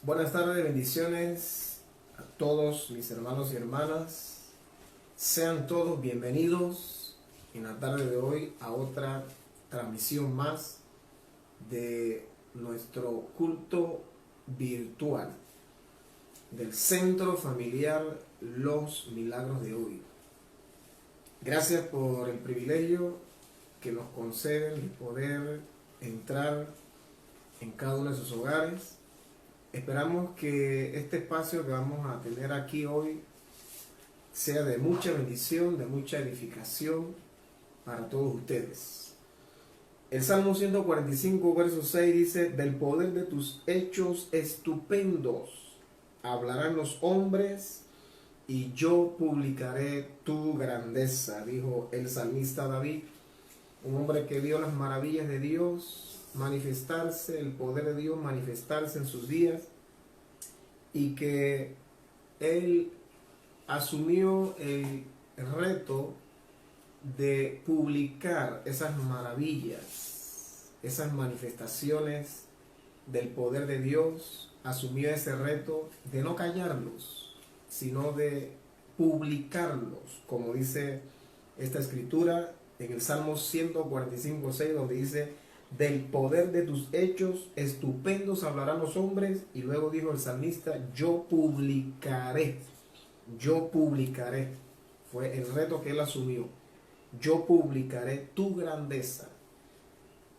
Buenas tardes, bendiciones a todos mis hermanos y hermanas. Sean todos bienvenidos en la tarde de hoy a otra transmisión más de nuestro culto virtual del Centro Familiar Los Milagros de Hoy. Gracias por el privilegio que nos conceden de poder entrar en cada uno de sus hogares. Esperamos que este espacio que vamos a tener aquí hoy sea de mucha bendición, de mucha edificación para todos ustedes. El Salmo 145, verso 6 dice: del poder de tus hechos estupendos hablarán los hombres, y yo publicaré tu grandeza, dijo el salmista David, un hombre que vio las maravillas de Dios manifestarse, el poder de Dios manifestarse en sus días, y que él asumió el reto de publicar esas maravillas, esas manifestaciones del poder de Dios. Asumió ese reto de no callarlos, sino de publicarlos, como dice esta escritura en el Salmo 145, 6, donde dice: del poder de tus hechos estupendos hablarán los hombres. Y luego dijo el salmista: yo publicaré. Fue el reto que él asumió. Yo publicaré tu grandeza.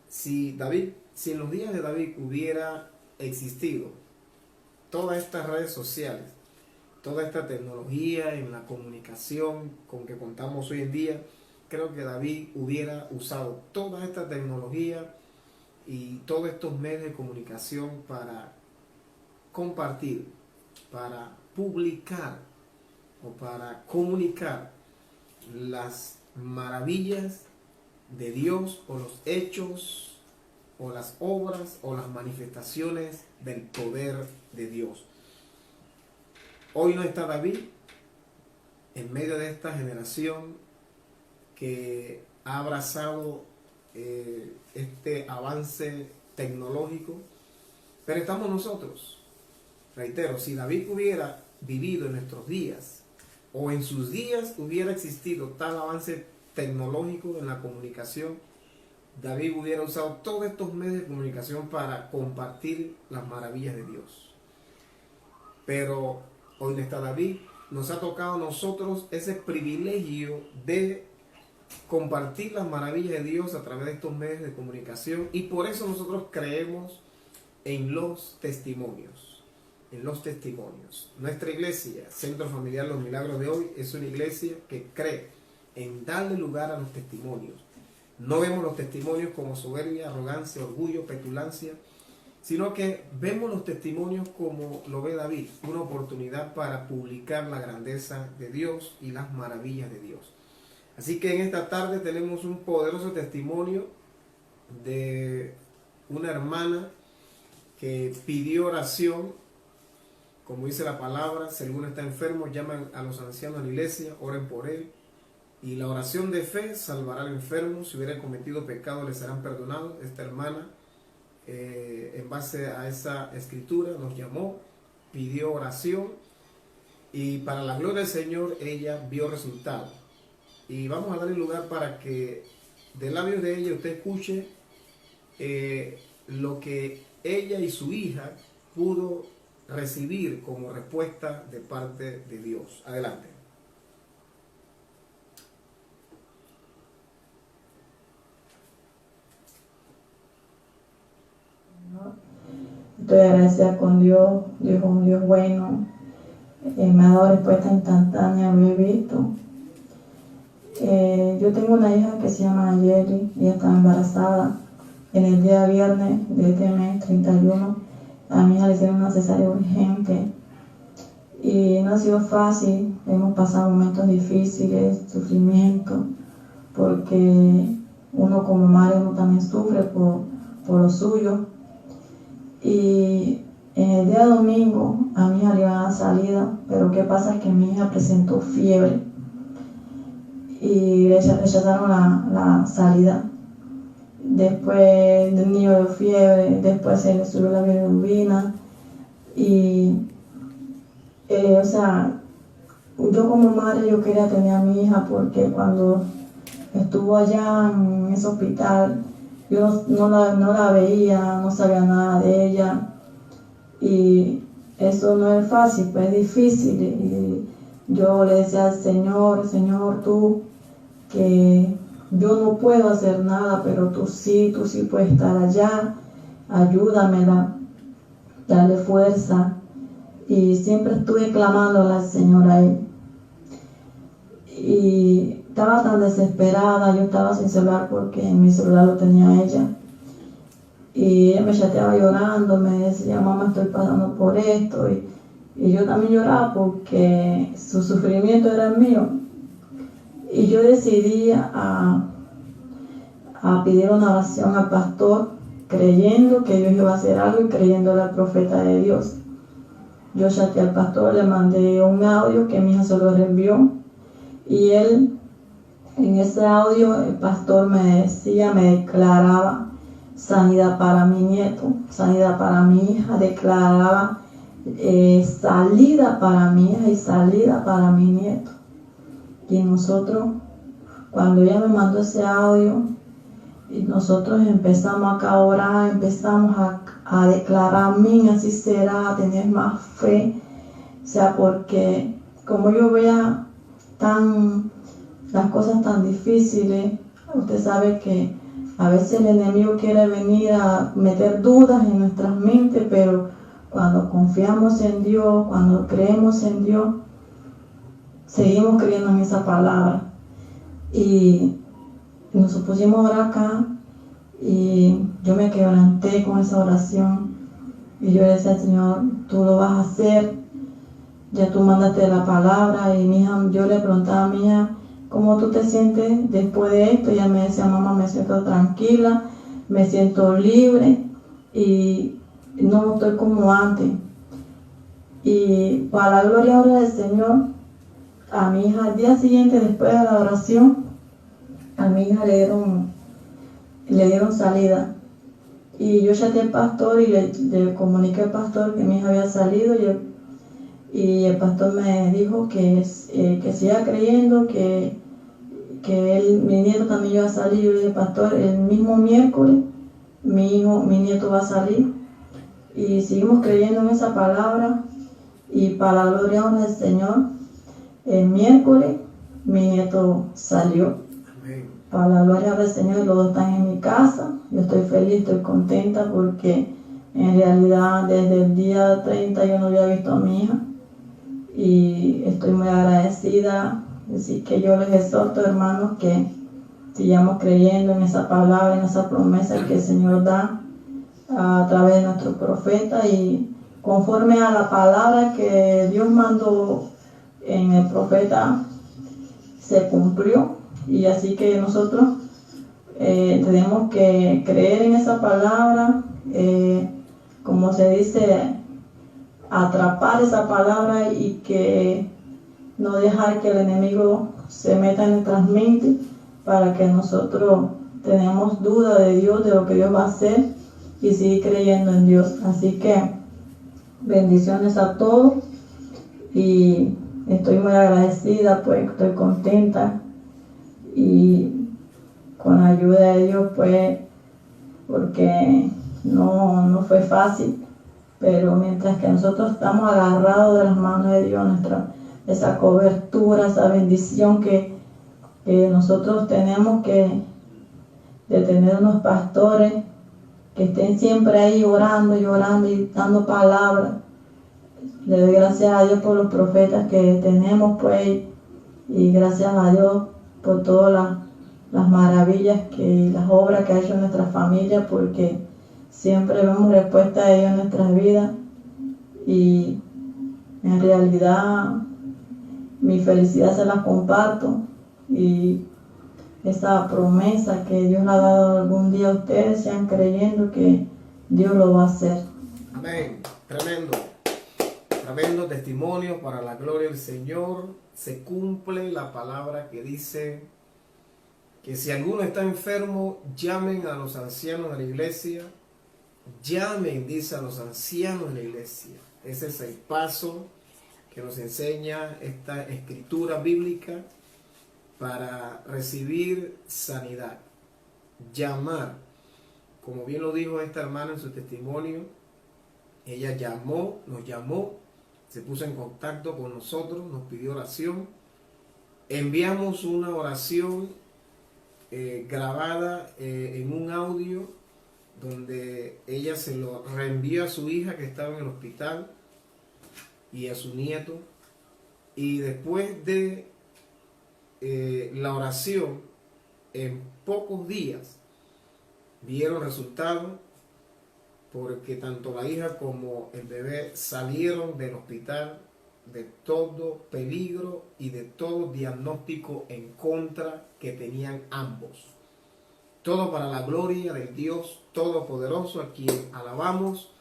Si en los días de David hubiera existido todas estas redes sociales, toda esta tecnología en la comunicación con que contamos hoy en día, creo que David hubiera usado toda esta tecnología y todos estos medios de comunicación para compartir, para publicar o para comunicar las maravillas de Dios, o los hechos, o las obras, o las manifestaciones del poder de Dios. Hoy no está David en medio de esta generación que ha abrazado este avance tecnológico, pero estamos nosotros. Reitero, si David hubiera vivido en nuestros días, o en sus días hubiera existido tal avance tecnológico en la comunicación, David hubiera usado todos estos medios de comunicación para compartir las maravillas de Dios. Pero hoy no está David. Nos ha tocado a nosotros ese privilegio de compartir las maravillas de Dios a través de estos medios de comunicación, y por eso nosotros creemos en los testimonios. Nuestra iglesia, Centro Familiar Los Milagros de Hoy, es una iglesia que cree en darle lugar a los testimonios. No vemos los testimonios como soberbia, arrogancia, orgullo, petulancia, sino que vemos los testimonios como lo ve David, una oportunidad para publicar la grandeza de Dios y las maravillas de Dios. Así que en esta tarde tenemos un poderoso testimonio de una hermana que pidió oración. Como dice la palabra, si alguno está enfermo, llaman a los ancianos de la iglesia, oren por él. Y la oración de fe salvará al enfermo. Si hubiera cometido pecado, le serán perdonados. Esta hermana, en base a esa escritura, nos llamó, pidió oración, y para la gloria del Señor, ella vio resultados. Y vamos a darle lugar para que de labios de ella usted escuche lo que ella y su hija pudo recibir como respuesta de parte de Dios. Adelante. Estoy agradecida con Dios. Dios es un Dios bueno. Me ha dado respuesta instantánea, lo he visto. Yo tengo una hija que se llama Jerry, ella estaba embarazada. En el día viernes de este mes 31, a mi hija le hicieron una cesárea urgente, y no ha sido fácil. Hemos pasado momentos difíciles, sufrimiento, porque uno como madre, uno también sufre por lo suyo. Y en el día domingo a mi hija le iban a dar salida, pero ¿qué pasa? Que mi hija presentó fiebre y rechazaron la salida. Después del niño de fiebre, después se le subió la bilirrubina, Y, o sea, yo como madre yo quería tener a mi hija porque cuando estuvo allá en ese hospital, yo no la veía, no sabía nada de ella. Y eso no es fácil, pues es difícil. Y yo le decía al Señor, Señor, tú, que yo no puedo hacer nada, pero tú sí puedes estar allá, ayúdamela, dale fuerza. Y siempre estuve clamándole al Señor a él. Y estaba tan desesperada, yo estaba sin celular porque mi celular lo tenía ella. Y ella me chateaba llorando, me decía, mamá, estoy pasando por esto. Y yo también lloraba porque su sufrimiento era el mío. Y yo decidí a pedir una oración al pastor, creyendo que Dios iba a hacer algo y creyéndole al profeta de Dios. Yo chateé al pastor, le mandé un audio que mi hija se lo reenvió. Y él, en ese audio, el pastor me decía, me declaraba sanidad para mi nieto, sanidad para mi hija, declaraba salida para mi hija y salida para mi nieto. Y nosotros, cuando ella me mandó ese audio, y nosotros empezamos acá a orar, empezamos a declarar, amén, así será, a tener más fe. O sea, porque como yo veía las cosas tan difíciles, usted sabe que a veces el enemigo quiere venir a meter dudas en nuestras mentes, pero cuando confiamos en Dios, cuando creemos en Dios, seguimos creyendo en esa palabra. Y nos pusimos a orar acá y yo me quebranté con esa oración y yo le decía al Señor, tú lo vas a hacer, ya tú mandaste la palabra. Y mi hija, yo le preguntaba a mi hija, ¿cómo tú te sientes después de esto? Ella me decía, mamá, me siento tranquila, me siento libre y no estoy como antes. Y para la gloria ahora del Señor, a mi hija al día siguiente, después de la oración, a mi hija le dieron salida. Y yo chateé al pastor y le comuniqué al pastor que mi hija había salido y el pastor me dijo que siga creyendo, que mi nieto también iba a salir. Yo le dije, pastor, el mismo miércoles mi nieto va a salir. Y seguimos creyendo en esa palabra. Y para la gloria del Señor, el miércoles mi nieto salió. Amén. Para la gloria del Señor, los dos están en mi casa. Yo estoy feliz, estoy contenta porque en realidad desde el día 30 yo no había visto a mi hija. Y estoy muy agradecida. Así que yo les exhorto, hermanos, que sigamos creyendo en esa palabra, en esa promesa que el Señor da a través de nuestro profeta, y conforme a la palabra que Dios mandó en el profeta se cumplió. Y así que nosotros tenemos que creer en esa palabra, como se dice, atrapar esa palabra y que no dejar que el enemigo se meta en nuestras mentes para que nosotros tenemos duda de Dios, de lo que Dios va a hacer, y seguir creyendo en Dios. Así que bendiciones a todos y estoy muy agradecida, pues estoy contenta y con la ayuda de Dios, pues, porque no fue fácil, pero mientras que nosotros estamos agarrados de las manos de Dios, esa cobertura, esa bendición que nosotros tenemos de tener unos pastores que estén siempre ahí orando y dando palabras. Le doy gracias a Dios por los profetas que tenemos, pues, y gracias a Dios por todas las maravillas, las obras que ha hecho en nuestra familia, porque siempre vemos respuesta de Dios en nuestras vidas. Y en realidad mi felicidad se la comparto, y esa promesa que Dios le ha dado algún día a ustedes, sean creyendo que Dios lo va a hacer. Amén. Tremendo testimonio para la gloria del Señor. Se cumple la palabra que dice que si alguno está enfermo, llamen a los ancianos de la iglesia. Llamen, dice, a los ancianos de la iglesia. Ese es el paso que nos enseña esta escritura bíblica para recibir sanidad. Llamar, como bien lo dijo esta hermana en su testimonio, ella nos llamó, se puso en contacto con nosotros, nos pidió oración, enviamos una oración grabada en un audio donde ella se lo reenvió a su hija que estaba en el hospital y a su nieto, y después de la oración, en pocos días vieron resultados, porque tanto la hija como el bebé salieron del hospital de todo peligro y de todo diagnóstico en contra que tenían ambos. Todo para la gloria del Dios Todopoderoso, a quien alabamos,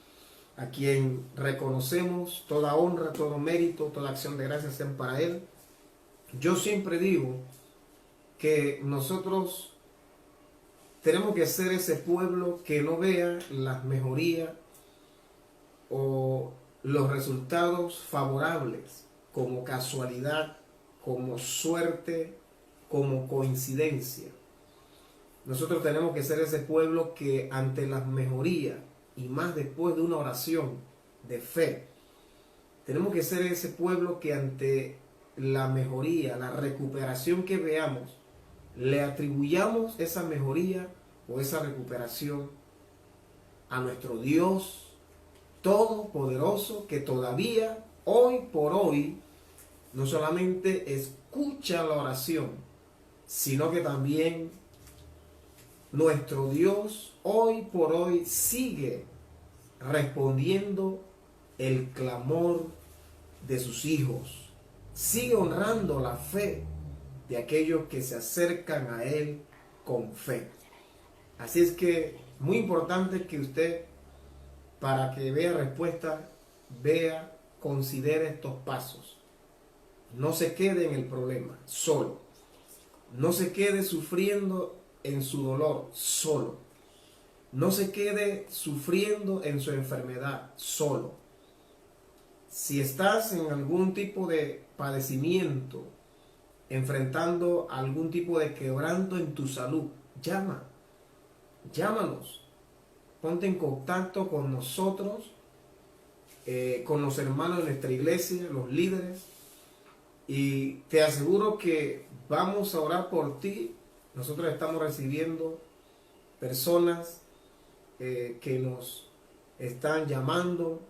a quien reconocemos toda honra, todo mérito, toda acción de gracias sean para Él. Yo siempre digo que nosotros tenemos que ser ese pueblo que no vea las mejorías o los resultados favorables como casualidad, como suerte, como coincidencia. Nosotros tenemos que ser ese pueblo que ante las mejorías, y más después de una oración de fe, tenemos que ser ese pueblo que ante la mejoría, la recuperación que veamos, le atribuyamos esa mejoría o esa recuperación a nuestro Dios Todopoderoso, que todavía hoy por hoy no solamente escucha la oración, sino que también nuestro Dios hoy por hoy sigue respondiendo el clamor de sus hijos, sigue honrando la fe de aquellos que se acercan a Él con fe. Así es que muy importante que usted, para que vea respuesta, considere estos pasos. No se quede en el problema solo. No se quede sufriendo en su dolor solo. No se quede sufriendo en su enfermedad solo. Si estás en algún tipo de padecimiento, enfrentando algún tipo de quebranto en tu salud, llámanos, ponte en contacto con nosotros, con los hermanos de nuestra iglesia, los líderes, y te aseguro que vamos a orar por ti. Nosotros estamos recibiendo personas que nos están llamando,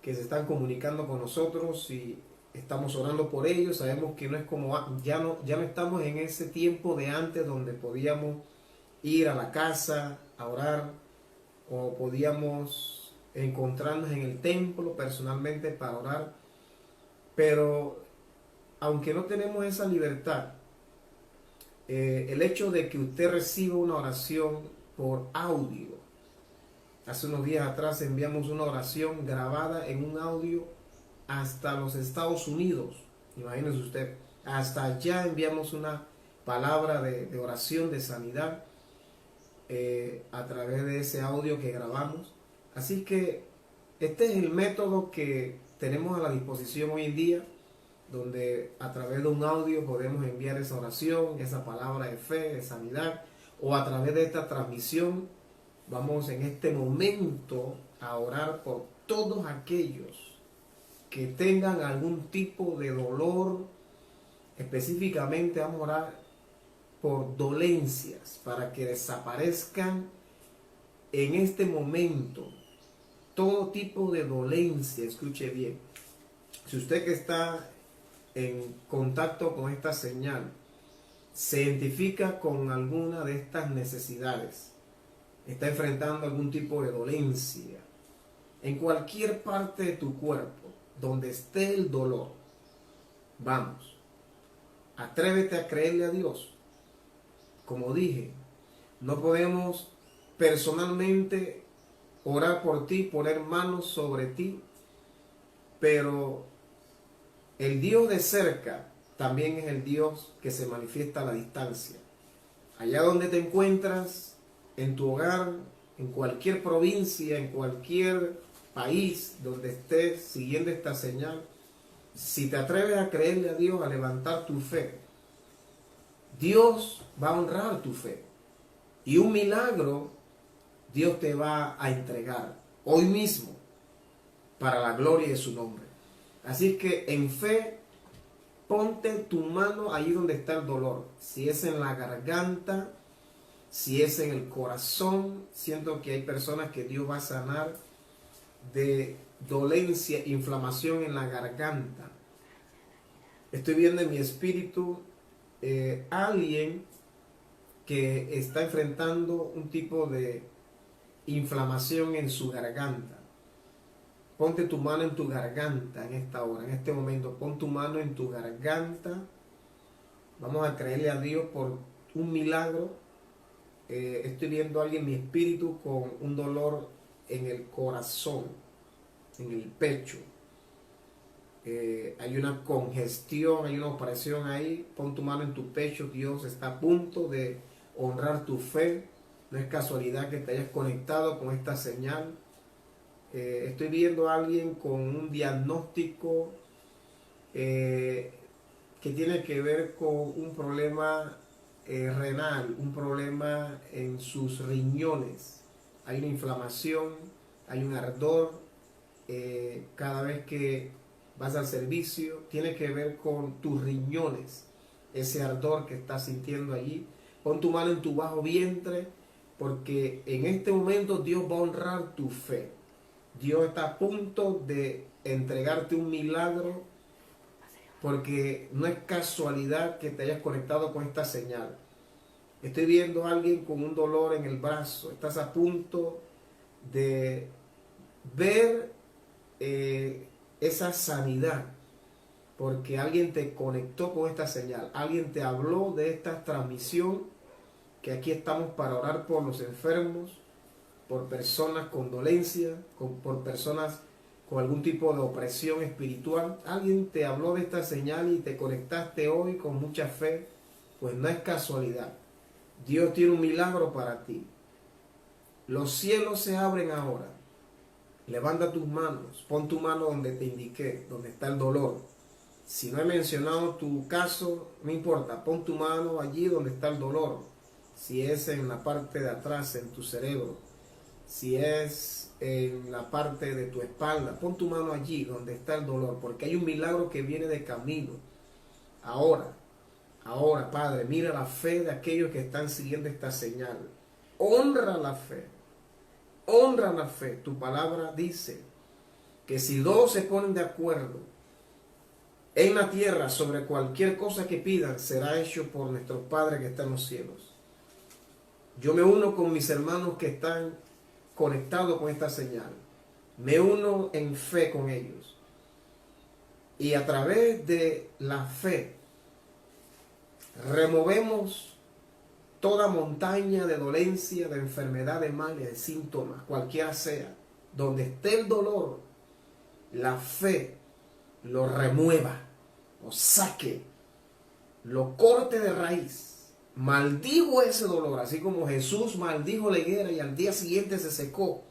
que se están comunicando con nosotros, y estamos orando por ellos. Sabemos que no es como ya no estamos en ese tiempo de antes donde podíamos ir a la casa a orar, o podíamos encontrarnos en el templo personalmente para orar. Pero aunque no tenemos esa libertad, el hecho de que usted reciba una oración por audio, hace unos días atrás enviamos una oración grabada en un audio hasta los Estados Unidos, imagínese usted, hasta allá enviamos una palabra de oración de sanidad a través de ese audio que grabamos. Así que este es el método que tenemos a la disposición hoy en día, donde a través de un audio podemos enviar esa oración, esa palabra de fe, de sanidad, o a través de esta transmisión vamos en este momento a orar por todos aquellos que tengan algún tipo de dolor. Específicamente vamos a orar por dolencias, para que desaparezcan en este momento todo tipo de dolencia. Escuche bien, si usted que está en contacto con esta señal se identifica con alguna de estas necesidades, está enfrentando algún tipo de dolencia en cualquier parte de tu cuerpo donde esté el dolor, vamos, atrévete a creerle a Dios. Como dije, no podemos personalmente orar por ti, poner manos sobre ti, pero el Dios de cerca también es el Dios que se manifiesta a la distancia. Allá donde te encuentras, en tu hogar, en cualquier provincia, en cualquier país donde estés siguiendo esta señal, si te atreves a creerle a Dios, a levantar tu fe, Dios va a honrar tu fe. Y un milagro Dios te va a entregar hoy mismo para la gloria de su nombre. Así que en fe, ponte tu mano ahí donde está el dolor. Si es en la garganta, si es en el corazón, siento que hay personas que Dios va a sanar de dolencia, inflamación en la garganta. Estoy viendo en mi espíritu alguien que está enfrentando un tipo de inflamación en su garganta. Ponte tu mano en tu garganta en esta hora, en este momento. Pon tu mano en tu garganta. Vamos a creerle a Dios por un milagro. Estoy viendo a alguien en mi espíritu con un dolor en el corazón, en el pecho. Hay una congestión, hay una operación ahí. Pon tu mano en tu pecho. Dios está a punto de honrar tu fe. No es casualidad que te hayas conectado con esta señal. Estoy viendo a alguien con un diagnóstico que tiene que ver con un problema renal, un problema en sus riñones. Hay una inflamación, hay un ardor cada vez que vas al servicio. Tiene que ver con tus riñones, ese ardor que estás sintiendo allí. Pon tu mano en tu bajo vientre, porque en este momento Dios va a honrar tu fe. Dios está a punto de entregarte un milagro, porque no es casualidad que te hayas conectado con esta señal. Estoy viendo a alguien con un dolor en el brazo. Estás a punto de ver esa sanidad, porque alguien te conectó con esta señal. Alguien te habló de esta transmisión, que aquí estamos para orar por los enfermos, por personas con dolencia, por personas con algún tipo de opresión espiritual. Alguien te habló de esta señal y te conectaste hoy con mucha fe. Pues no es casualidad. Dios tiene un milagro para ti. Los cielos se abren ahora. Levanta tus manos. Pon tu mano donde te indiqué, donde está el dolor. Si no he mencionado tu caso, no importa. Pon tu mano allí donde está el dolor. Si es en la parte de atrás, en tu cerebro. Si es en la parte de tu espalda, pon tu mano allí donde está el dolor, porque hay un milagro que viene de camino. Ahora, Padre, mira la fe de aquellos que están siguiendo esta señal. Honra la fe. Honra la fe. Tu palabra dice que si dos se ponen de acuerdo en la tierra sobre cualquier cosa que pidan, será hecho por nuestro Padre que está en los cielos. Yo me uno con mis hermanos que están conectados con esta señal. Me uno en fe con ellos. Y a través de la fe removemos toda montaña de dolencia, de enfermedad, de males, de síntomas, cualquiera sea. Donde esté el dolor, la fe lo remueva, lo saque, lo corte de raíz. Maldigo ese dolor, así como Jesús maldijo la higuera y al día siguiente se secó.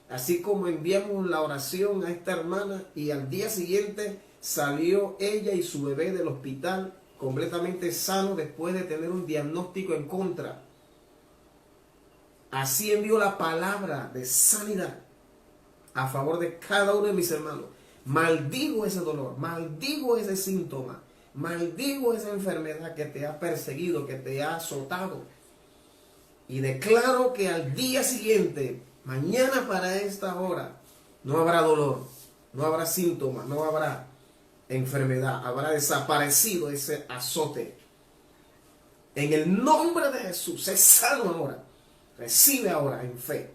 Así como enviamos la oración a esta hermana y al día siguiente salió ella y su bebé del hospital completamente sano después de tener un diagnóstico en contra. Así envió la palabra de sanidad a favor de cada uno de mis hermanos. Maldigo ese dolor, maldigo ese síntoma. Maldigo esa enfermedad que te ha perseguido, que te ha azotado. Y declaro que al día siguiente, mañana para esta hora, no habrá dolor, no habrá síntomas, no habrá enfermedad. Habrá desaparecido ese azote. En el nombre de Jesús, sé sano ahora. Recibe ahora en fe.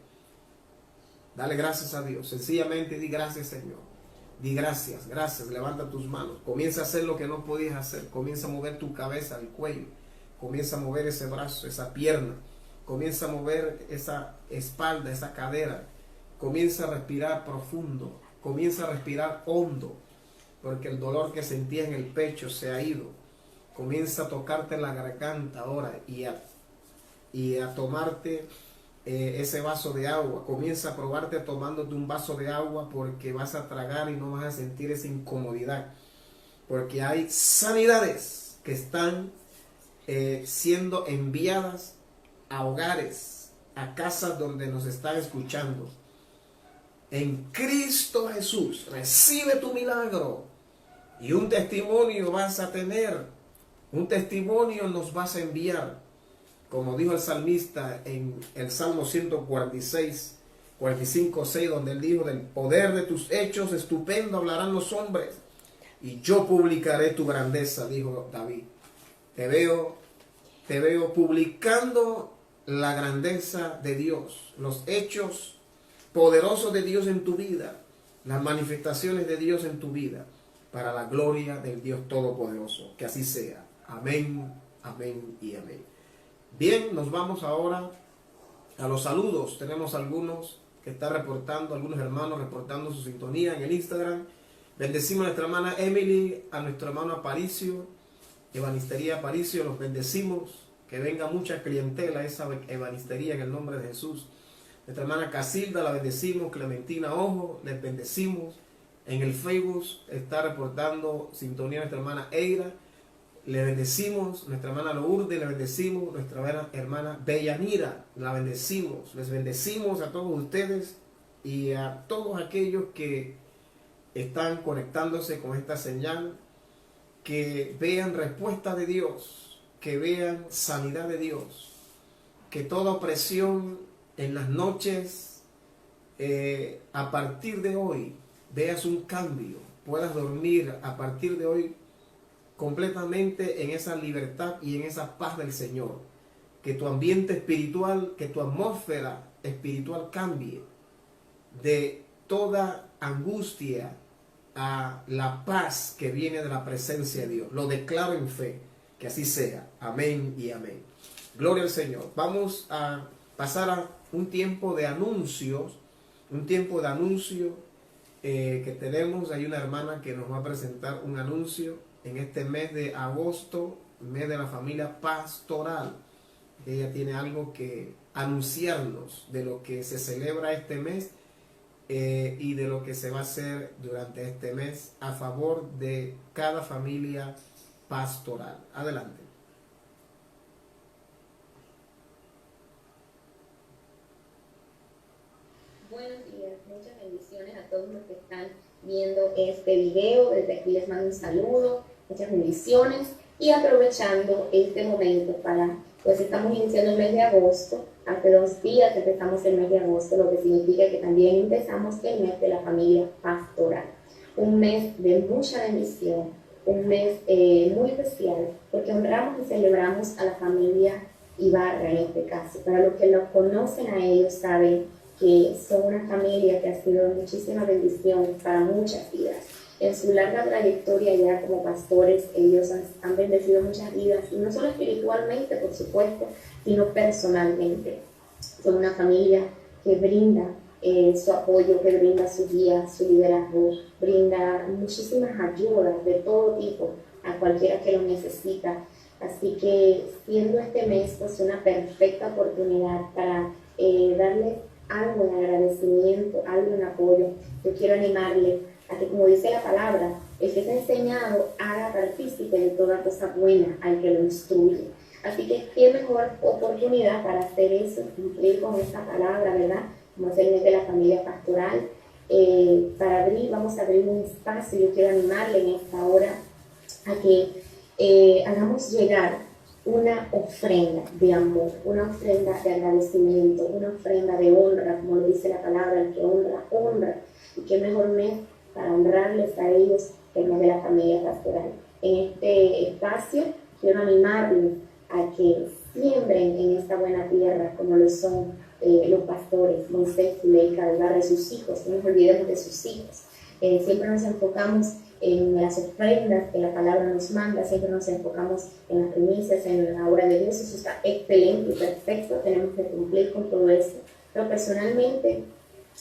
Dale gracias a Dios. Sencillamente di gracias, Señor. Di gracias, gracias, levanta tus manos. Comienza a hacer lo que no podías hacer. Comienza a mover tu cabeza, el cuello. Comienza a mover ese brazo, esa pierna. Comienza a mover esa espalda, esa cadera. Comienza a respirar profundo. Comienza a respirar hondo. Porque el dolor que sentías en el pecho se ha ido. Comienza a tocarte la garganta ahora y a tomarte ese vaso de agua. Comienza a probarte tomándote un vaso de agua, porque vas a tragar y no vas a sentir esa incomodidad. Porque hay sanidades que están siendo enviadas a hogares, a casas donde nos están escuchando. En Cristo Jesús, recibe tu milagro y un testimonio vas a tener, un testimonio nos vas a enviar, como dijo el salmista en el Salmo 146, 45, 6, donde él dijo: del poder de tus hechos estupendo hablarán los hombres, y yo publicaré tu grandeza, dijo David. Te veo publicando la grandeza de Dios, los hechos poderosos de Dios en tu vida, las manifestaciones de Dios en tu vida, para la gloria del Dios Todopoderoso. Que así sea. Amén, amén y amén. Bien, nos vamos ahora a los saludos. Tenemos algunos que están reportando, algunos hermanos reportando su sintonía en el Instagram. Bendecimos a nuestra hermana Emily, a nuestro hermano Aparicio, Ebanistería Aparicio, los bendecimos. Que venga mucha clientela a esa ebanistería en el nombre de Jesús. Nuestra hermana Casilda, la bendecimos. Clementina Ojo, les bendecimos. En el Facebook está reportando sintonía nuestra hermana Eira, le bendecimos. Nuestra hermana Lourdes, le bendecimos. Nuestra hermana Bellanira, la bendecimos. Les bendecimos a todos ustedes y a todos aquellos que están conectándose con esta señal, que vean respuesta de Dios, que vean sanidad de Dios, que toda opresión en las noches, a partir de hoy, veas un cambio, puedas dormir a partir de hoy completamente en esa libertad y en esa paz del Señor. Que tu ambiente espiritual, que tu atmósfera espiritual cambie de toda angustia a la paz que viene de la presencia de Dios. Lo declaro en fe, que así sea. Amén y amén. Gloria al Señor. Vamos a pasar a un tiempo de anuncios, que tenemos. Hay una hermana que nos va a presentar un anuncio en este mes de agosto, mes de la familia pastoral. Ella tiene algo que anunciarnos de lo que se celebra este mes, y de lo que se va a hacer durante este mes a favor de cada familia pastoral. Adelante. Buenos días, muchas bendiciones a todos los que están viendo este video. Desde aquí les mando un saludo, muchas bendiciones, y aprovechando este momento para, pues estamos iniciando el mes de agosto. Hace 2 días empezamos el mes de agosto, lo que significa que también empezamos el mes de la familia pastoral. Un mes de mucha bendición, un mes muy especial, porque honramos y celebramos a la familia Ibarra en este caso. Para los que los conocen a ellos saben que son una familia que ha sido de muchísima bendición para muchas vidas. En su larga trayectoria ya como pastores, ellos han bendecido muchas vidas, y no solo espiritualmente, por supuesto, sino personalmente. Son una familia que brinda su apoyo, que brinda su guía, su liderazgo, brinda muchísimas ayudas de todo tipo a cualquiera que lo necesita. Así que siendo este mes pues una perfecta oportunidad para darle algo en agradecimiento, algo en apoyo, yo quiero animarle a que, como dice la palabra, el que es enseñado haga partícipe de toda cosa buena al que lo instruye. Así que qué mejor oportunidad para hacer eso, cumplir con esta palabra, ¿verdad? Como es el mes de la familia pastoral. Vamos a abrir un espacio. Yo quiero animarle en esta hora a que hagamos llegar una ofrenda de amor, una ofrenda de agradecimiento, una ofrenda de honra, como lo dice la palabra: el que honra, honra. Y qué mejor mes para honrarles a ellos que el mes de la familia pastoral. En este espacio quiero animarles a que siembren en esta buena tierra, como lo son los pastores Moisés, Zuleika, de sus hijos. No nos olvidemos de sus hijos. Siempre nos enfocamos en las ofrendas que la palabra nos manda, siempre nos enfocamos en las primicias, en la obra de Dios. Eso está excelente y perfecto, tenemos que cumplir con todo eso. Pero personalmente,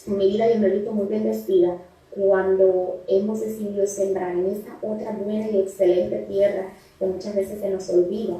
en mi vida yo me he visto muy bendecida cuando hemos decidido sembrar en esta otra buena y excelente tierra que muchas veces se nos olvida,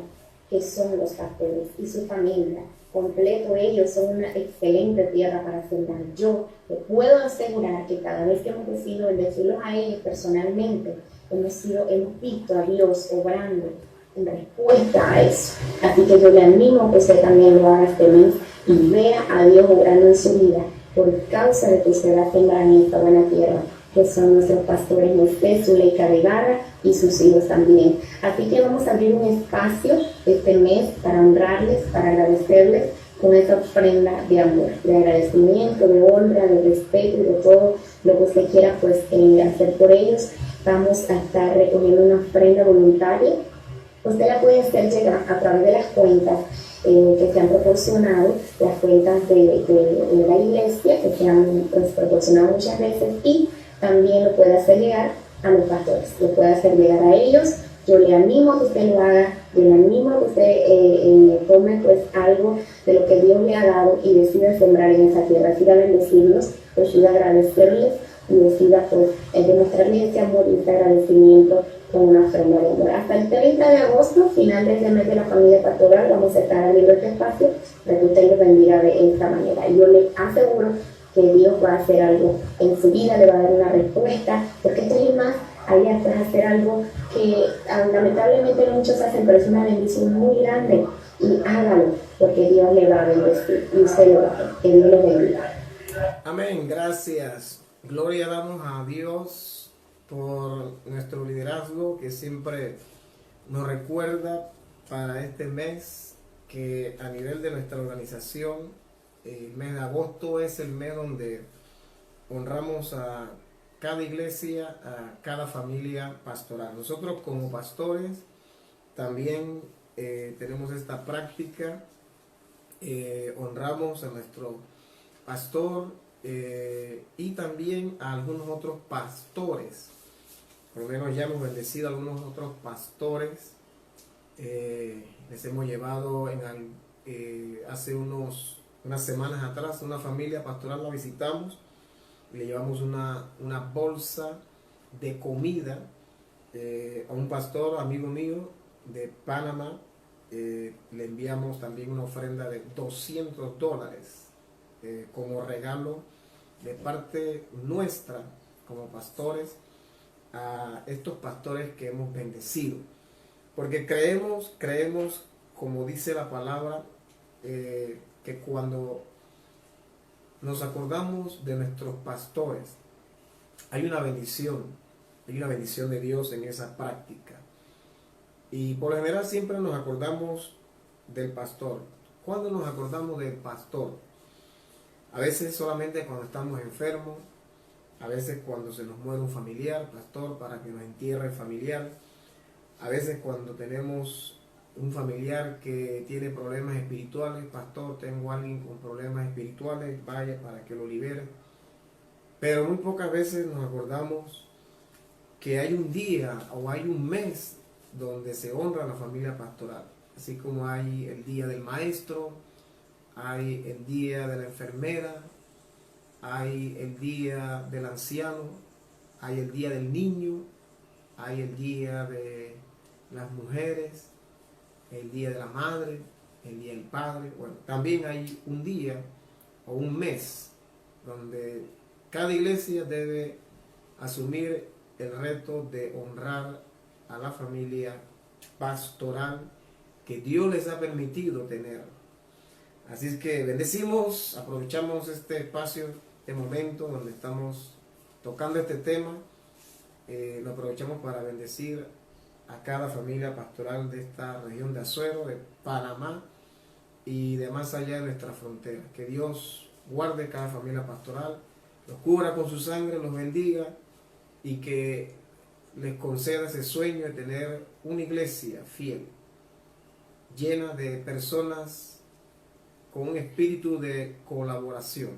que son los pastores y su familia, completo. Ellos son una excelente tierra para sembrar. Yo te puedo asegurar que cada vez que hemos decidido bendecirlos a ellos personalmente, hemos visto a Dios obrando en respuesta a eso. Así que yo le animo a que usted también lo haga este mes y vea a Dios obrando en su vida por causa de que usted va a sembrar en esta buena tierra, que son nuestros pastores Moisés, Zuleika de Ibarra y sus hijos también. Así que vamos a abrir un espacio este mes para honrarles, para agradecerles con esa ofrenda de amor, de agradecimiento, de honra, de respeto y de todo lo que usted quiera pues hacer por ellos. Vamos a estar recogiendo una ofrenda voluntaria. Usted la puede hacer llegar a través de las cuentas que se han proporcionado, las cuentas de la iglesia que se han pues, proporcionado muchas veces, y también lo puede hacer llegar a los pastores, lo puede hacer llegar a ellos. Yo le animo a que usted lo haga, yo le animo a que usted tome pues algo de lo que Dios le ha dado y decida sembrar en esa tierra, decida bendecirlos, decida agradecerles y decida pues demostrarles ese amor y ese agradecimiento con una ofrenda de amor. Hasta el 30 de agosto, final de este mes de la familia pastoral, vamos a estar abriendo este espacio para que usted lo bendiga de esta manera. Y yo le aseguro que Dios va a hacer algo en su vida, le va a dar una respuesta, porque esto es más allá, es hacer algo que lamentablemente no muchos hacen, pero es una bendición muy grande, y hágalo, porque Dios le va a bendecir y usted lo va a hacer. Que Dios lo bendiga. Amén, gracias. Gloria damos a Dios por nuestro liderazgo que siempre nos recuerda para este mes que a nivel de nuestra organización, el mes de agosto es el mes donde honramos a cada iglesia, a cada familia pastoral. Nosotros como pastores también tenemos esta práctica, honramos a nuestro pastor y también a algunos otros pastores. Por lo menos ya hemos bendecido a algunos otros pastores. Les hemos llevado hace unas semanas atrás una familia pastoral, la visitamos y le llevamos una bolsa de comida a un pastor amigo mío de Panamá. Le enviamos también una ofrenda de $200 como regalo de parte nuestra como pastores a estos pastores que hemos bendecido, porque creemos como dice la palabra, que cuando nos acordamos de nuestros pastores hay una bendición de Dios en esa práctica. Y por lo general siempre nos acordamos del pastor. ¿Cuándo nos acordamos del pastor? A veces solamente cuando estamos enfermos, a veces cuando se nos muere un familiar, pastor, para que nos entierre el familiar. A veces cuando tenemos un familiar que tiene problemas espirituales, pastor, tengo a alguien con problemas espirituales, vaya para que lo libere. Pero muy pocas veces nos acordamos que hay un día o hay un mes donde se honra a la familia pastoral. Así como hay el día del maestro, hay el día de la enfermera, hay el día del anciano, hay el día del niño, hay el día de las mujeres, el día de la madre, el día del padre. Bueno, también hay un día o un mes donde cada iglesia debe asumir el reto de honrar a la familia pastoral que Dios les ha permitido tener. Así es que bendecimos, aprovechamos este espacio, este momento donde estamos tocando este tema, lo aprovechamos para bendecir a cada familia pastoral de esta región de Azuero, de Panamá y de más allá de nuestra frontera. Que Dios guarde cada familia pastoral, los cubra con su sangre, los bendiga y que les conceda ese sueño de tener una iglesia fiel, llena de personas con un espíritu de colaboración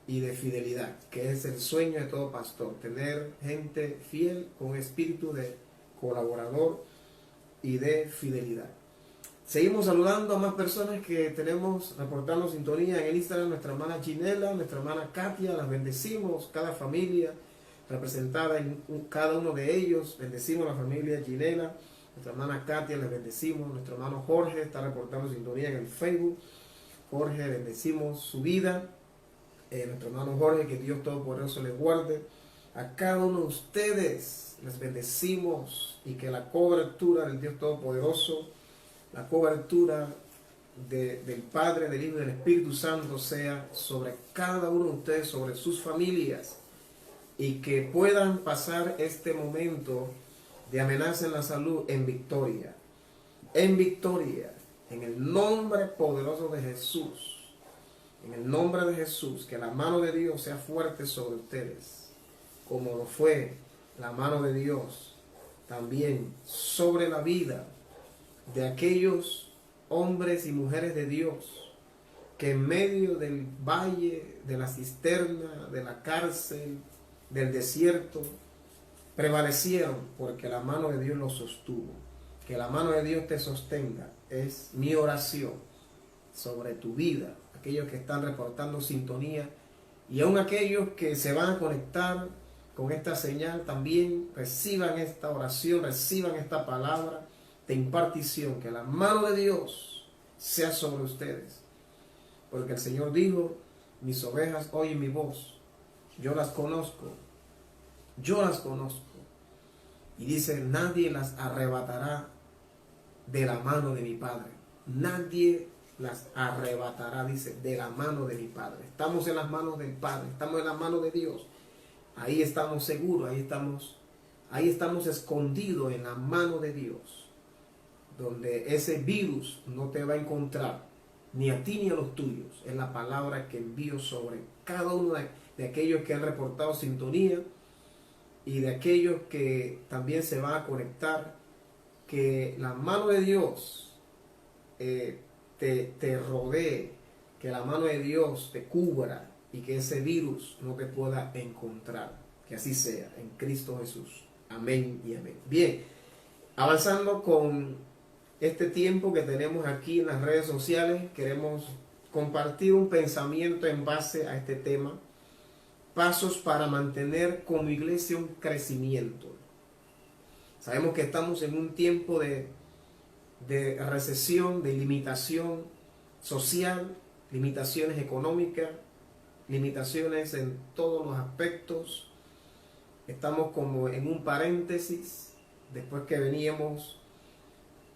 y de fidelidad, que es el sueño de todo pastor, tener gente fiel con un espíritu de colaborador y de fidelidad. Seguimos saludando a más personas que tenemos reportando sintonía en el Instagram. Nuestra hermana Ginela, nuestra hermana Katia, las bendecimos, cada familia representada en cada uno de ellos. Bendecimos a la familia Ginela, nuestra hermana Katia, les bendecimos. Nuestro hermano Jorge está reportando sintonía en el Facebook. Jorge, bendecimos su vida. Nuestro hermano Jorge, que Dios Todopoderoso les guarde. A cada uno de ustedes les bendecimos y que la cobertura del Dios Todopoderoso, la cobertura del Padre, del Hijo y del Espíritu Santo sea sobre cada uno de ustedes, sobre sus familias, y que puedan pasar este momento de amenaza en la salud en victoria, en el nombre poderoso de Jesús, en el nombre de Jesús, que la mano de Dios sea fuerte sobre ustedes, como lo fue la mano de Dios también sobre la vida de aquellos hombres y mujeres de Dios que en medio del valle, de la cisterna, de la cárcel, del desierto, prevalecieron porque la mano de Dios los sostuvo. Que la mano de Dios te sostenga es mi oración sobre tu vida, aquellos que están reportando sintonía y aún aquellos que se van a conectar con esta señal también reciban esta oración, reciban esta palabra de impartición, que la mano de Dios sea sobre ustedes, porque el Señor dijo: mis ovejas oyen mi voz, yo las conozco, y dice: nadie las arrebatará de la mano de mi Padre, nadie las arrebatará, dice, de la mano de mi Padre. Estamos en las manos del Padre, estamos en las manos de Dios, ahí estamos seguros, ahí estamos escondidos en la mano de Dios, donde ese virus no te va a encontrar, ni a ti ni a los tuyos. Es la palabra que envío sobre cada uno de aquellos que han reportado sintonía y de aquellos que también se van a conectar. Que la mano de Dios te rodee, que la mano de Dios te cubra y que ese virus no te pueda encontrar. Que así sea, en Cristo Jesús. Amén y amén. Bien, avanzando con este tiempo que tenemos aquí en las redes sociales, queremos compartir un pensamiento en base a este tema: pasos para mantener como iglesia un crecimiento. Sabemos que estamos en un tiempo de recesión, de limitación social, limitaciones económicas, limitaciones en todos los aspectos. Estamos como en un paréntesis, después que veníamos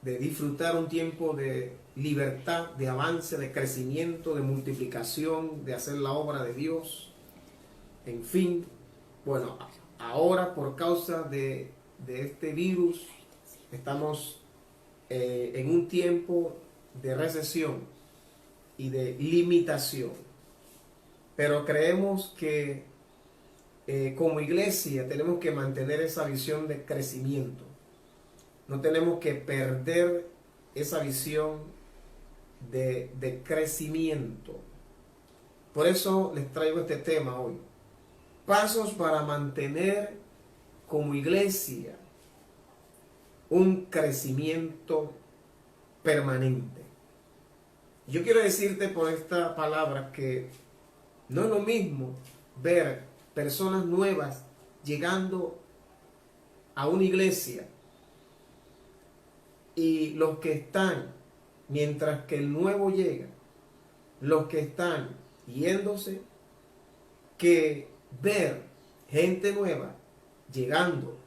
de disfrutar un tiempo de libertad, de avance, de crecimiento, de multiplicación, de hacer la obra de Dios. En fin, bueno, ahora por causa de este virus estamos en un tiempo de recesión y de limitación, pero creemos que como iglesia tenemos que mantener esa visión de crecimiento. No tenemos que perder esa visión de crecimiento. Por eso les traigo este tema hoy: pasos para mantener como iglesia un crecimiento permanente. Yo quiero decirte por esta palabra que no es lo mismo ver personas nuevas llegando a una iglesia y los que están, mientras que el nuevo llega, los que están yéndose, que ver gente nueva llegando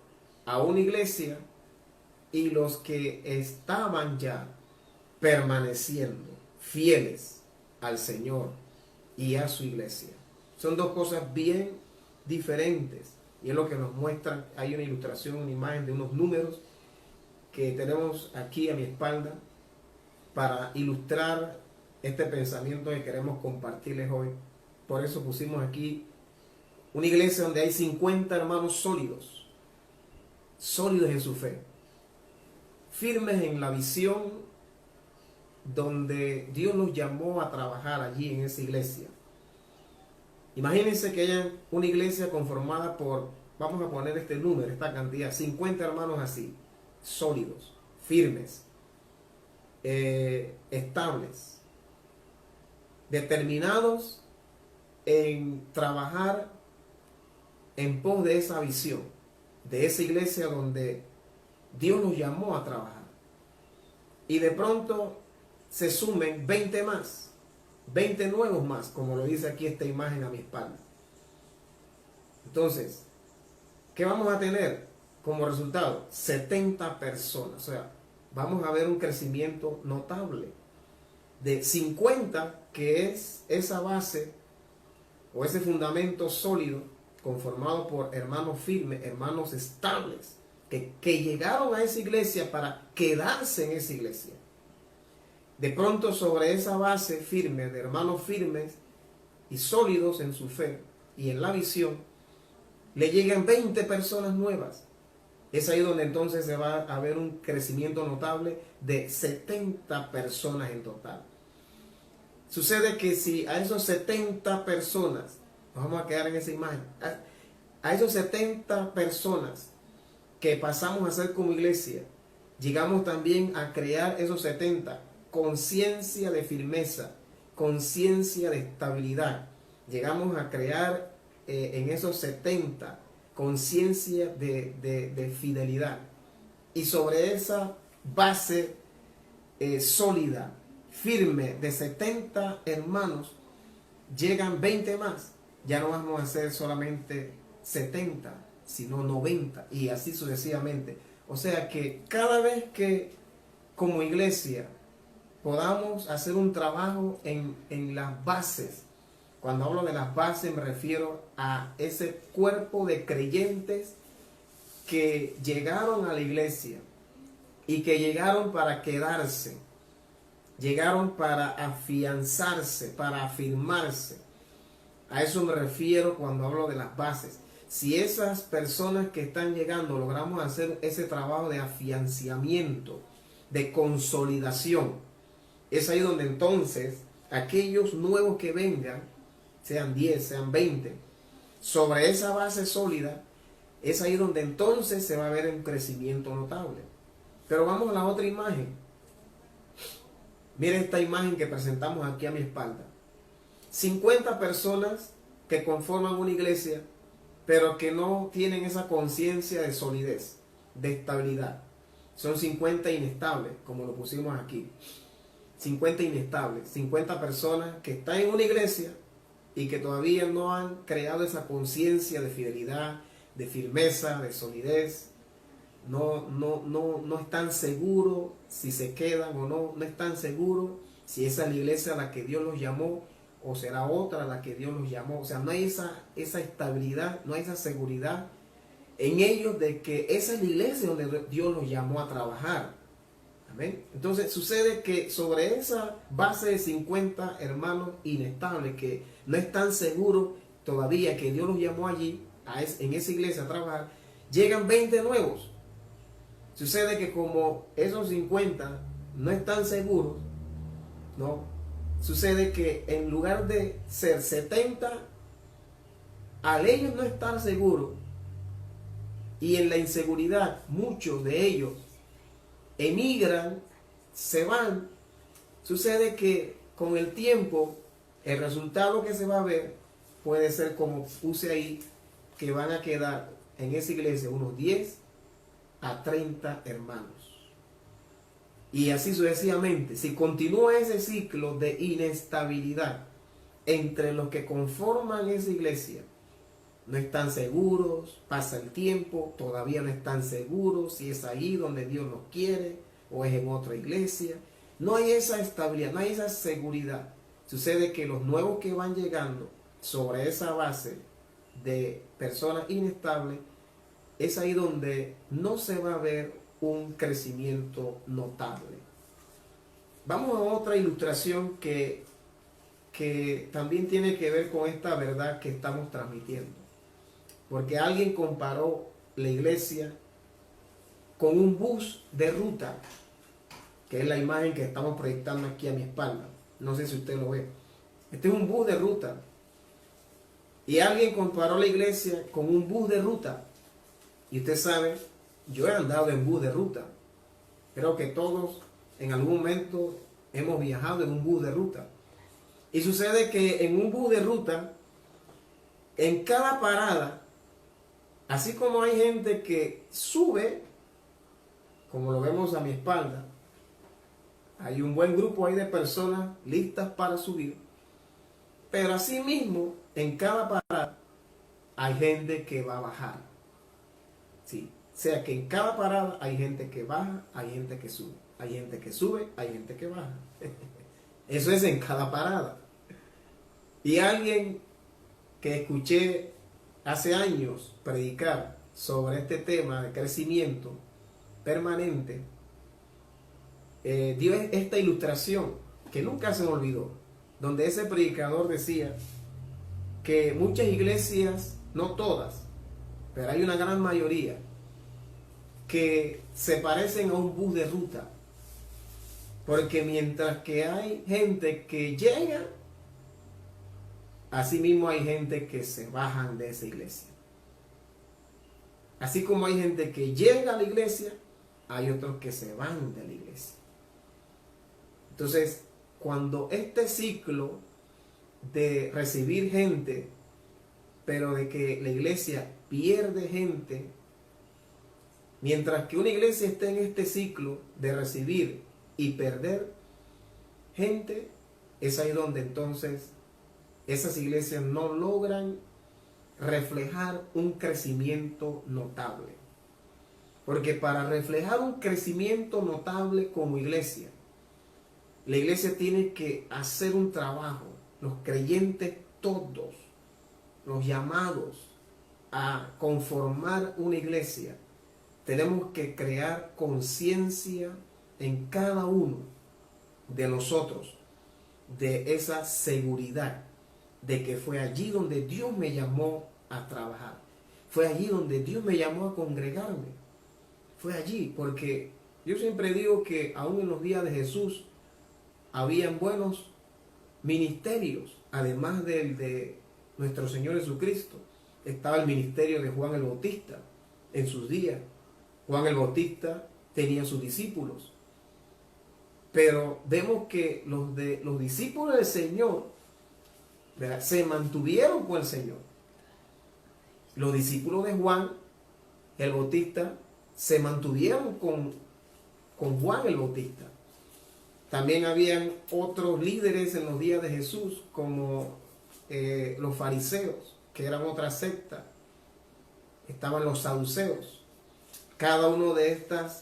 a una iglesia y los que estaban ya permaneciendo fieles al Señor y a su iglesia. Son dos cosas bien diferentes, y es lo que nos muestran. Hay una ilustración, una imagen de unos números que tenemos aquí a mi espalda para ilustrar este pensamiento que queremos compartirles hoy. Por eso pusimos aquí una iglesia donde hay 50 hermanos sólidos en su fe, firmes en la visión donde Dios los llamó a trabajar allí en esa iglesia. Imagínense que haya una iglesia conformada por, vamos a poner este número, esta cantidad, 50 hermanos así, sólidos, firmes, estables, determinados en trabajar en pos de esa visión, de esa iglesia donde Dios los llamó a trabajar. Y de pronto se sumen 20 más, 20 nuevos más, como lo dice aquí esta imagen a mi espalda. Entonces, ¿qué vamos a tener como resultado? 70 personas. O sea, vamos a ver un crecimiento notable. De 50, que es esa base o ese fundamento sólido conformado por hermanos firmes, hermanos estables, que llegaron a esa iglesia para quedarse en esa iglesia. De pronto, sobre esa base firme de hermanos firmes y sólidos en su fe y en la visión, le llegan 20 personas nuevas. Es ahí donde entonces se va a ver un crecimiento notable de 70 personas en total. Sucede que si a esos 70 personas, nos vamos a quedar en esa imagen, a esos 70 personas que pasamos a ser como iglesia, llegamos también a crear esos 70, conciencia de firmeza, conciencia de estabilidad. Llegamos a crear en esos 70 conciencia de fidelidad. Y sobre esa base sólida, firme, de 70 hermanos, llegan 20 más. Ya no vamos a ser solamente 70, sino 90, y así sucesivamente. O sea que cada vez que como iglesia podamos hacer un trabajo en las bases. Cuando hablo de las bases me refiero a ese cuerpo de creyentes que llegaron a la iglesia y que llegaron para quedarse, llegaron para afianzarse, para afirmarse. A eso me refiero cuando hablo de las bases. Si esas personas que están llegando logramos hacer ese trabajo de afianzamiento, de consolidación, es ahí donde entonces aquellos nuevos que vengan, sean 10, sean 20, sobre esa base sólida, es ahí donde entonces se va a ver un crecimiento notable. Pero vamos a la otra imagen. Miren esta imagen que presentamos aquí a mi espalda. 50 personas que conforman una iglesia, pero que no tienen esa conciencia de solidez, de estabilidad. Son 50 inestables, como lo pusimos aquí. 50 inestables, 50 personas que están en una iglesia y que todavía no han creado esa conciencia de fidelidad, de firmeza, de solidez. No están seguros si se quedan o no, no están seguros si esa es la iglesia a la que Dios los llamó o será otra a la que Dios los llamó. O sea, no hay esa estabilidad, no hay esa seguridad en ellos de que esa es la iglesia donde Dios los llamó a trabajar. Amén. Entonces sucede que sobre esa base de 50 hermanos inestables que no están seguros todavía que Dios los llamó allí, en esa iglesia a trabajar, llegan 20 nuevos. Sucede que como esos 50 no están seguros, ¿no? Sucede que en lugar de ser 70, al ellos no estar seguros y en la inseguridad, muchos de ellos emigran, se van. Sucede que con el tiempo el resultado que se va a ver puede ser como puse ahí, que van a quedar en esa iglesia unos 10 a 30 hermanos. Y así sucesivamente. Si continúa ese ciclo de inestabilidad entre los que conforman esa iglesia, no están seguros, pasa el tiempo, todavía no están seguros si es ahí donde Dios los quiere o es en otra iglesia. No hay esa estabilidad, no hay esa seguridad. Sucede que los nuevos que van llegando sobre esa base de personas inestables, es ahí donde no se va a ver un crecimiento notable. Vamos a otra ilustración que también tiene que ver con esta verdad que estamos transmitiendo. Porque alguien comparó la iglesia con un bus de ruta, que es la imagen que estamos proyectando aquí a mi espalda. No sé si usted lo ve. Este es un bus de ruta. Y alguien comparó la iglesia con un bus de ruta. Y usted sabe, yo he andado en bus de ruta. Creo que todos en algún momento hemos viajado en un bus de ruta. Y sucede que en un bus de ruta, en cada parada, así como hay gente que sube, como lo vemos a mi espalda, hay un buen grupo ahí de personas listas para subir. Pero asimismo, en cada parada hay gente que va a bajar. Sí. O sea que en cada parada hay gente que baja, hay gente que sube. Hay gente que sube, hay gente que baja. Eso es en cada parada. Y alguien que escuché hace años predicar sobre este tema de crecimiento permanente, dio esta ilustración que nunca se me olvidó, donde ese predicador decía que muchas iglesias, no todas, pero hay una gran mayoría, que se parecen a un bus de ruta, porque mientras que hay gente que llega, asimismo hay gente que se bajan de esa iglesia. Así como hay gente que llega a la iglesia, hay otros que se van de la iglesia. Entonces, cuando este ciclo de recibir gente, pero de que la iglesia pierde gente, mientras que una iglesia está en este ciclo de recibir y perder gente, es ahí donde entonces esas iglesias no logran reflejar un crecimiento notable. Porque para reflejar un crecimiento notable como iglesia, la iglesia tiene que hacer un trabajo. Los creyentes todos, los llamados a conformar una iglesia, tenemos que crear conciencia en cada uno de nosotros de esa seguridad de que fue allí donde Dios me llamó a trabajar. Fue allí donde Dios me llamó a congregarme. Fue allí, porque yo siempre digo que aún en los días de Jesús habían buenos ministerios, además del de nuestro Señor Jesucristo. Estaba el ministerio de Juan el Bautista en sus días. Juan el Bautista tenía sus discípulos. Pero vemos que los discípulos del Señor, ¿verdad?, se mantuvieron con el Señor. Los discípulos de Juan el Bautista se mantuvieron con Juan el Bautista. También habían otros líderes en los días de Jesús, como los fariseos, que eran otra secta. Estaban los saduceos. Cada uno de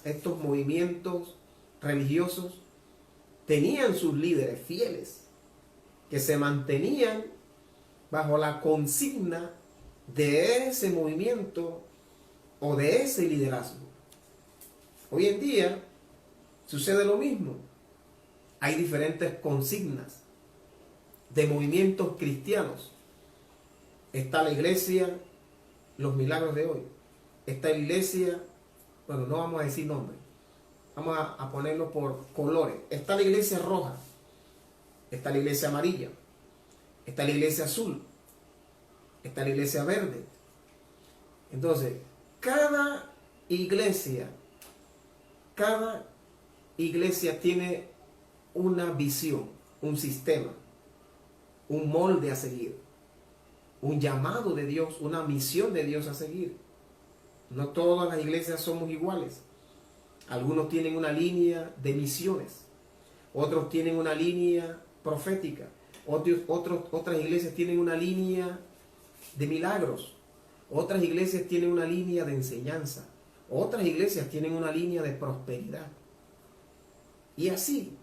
estos movimientos religiosos tenían sus líderes fieles, que se mantenían bajo la consigna de ese movimiento o de ese liderazgo. Hoy en día sucede lo mismo. Hay diferentes consignas de movimientos cristianos. Está la iglesia Los Milagros de Hoy. Está la iglesia, bueno, no vamos a decir nombre, vamos a ponerlo por colores. Está la iglesia roja, está la iglesia amarilla, está la iglesia azul, está la iglesia verde. Entonces, cada iglesia tiene una visión, un sistema, un molde a seguir, un llamado de Dios, una misión de Dios a seguir. No todas las iglesias somos iguales. Algunos tienen una línea de misiones, otros tienen una línea profética, otras iglesias tienen una línea de milagros, otras iglesias tienen una línea de enseñanza, otras iglesias tienen una línea de prosperidad. Y así,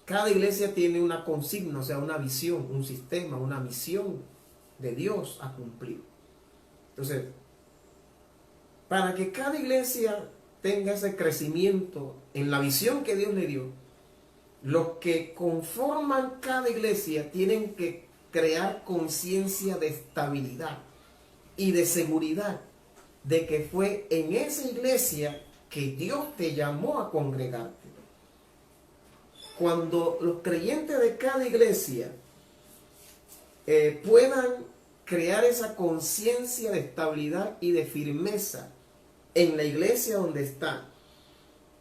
cada iglesia tiene una consigna, o sea, una visión, un sistema, una misión de Dios a cumplir. Entonces, para que cada iglesia tenga ese crecimiento en la visión que Dios le dio, los que conforman cada iglesia tienen que crear conciencia de estabilidad y de seguridad de que fue en esa iglesia que Dios te llamó a congregarte. Cuando los creyentes de cada iglesia puedan crear esa conciencia de estabilidad y de firmeza en la iglesia donde están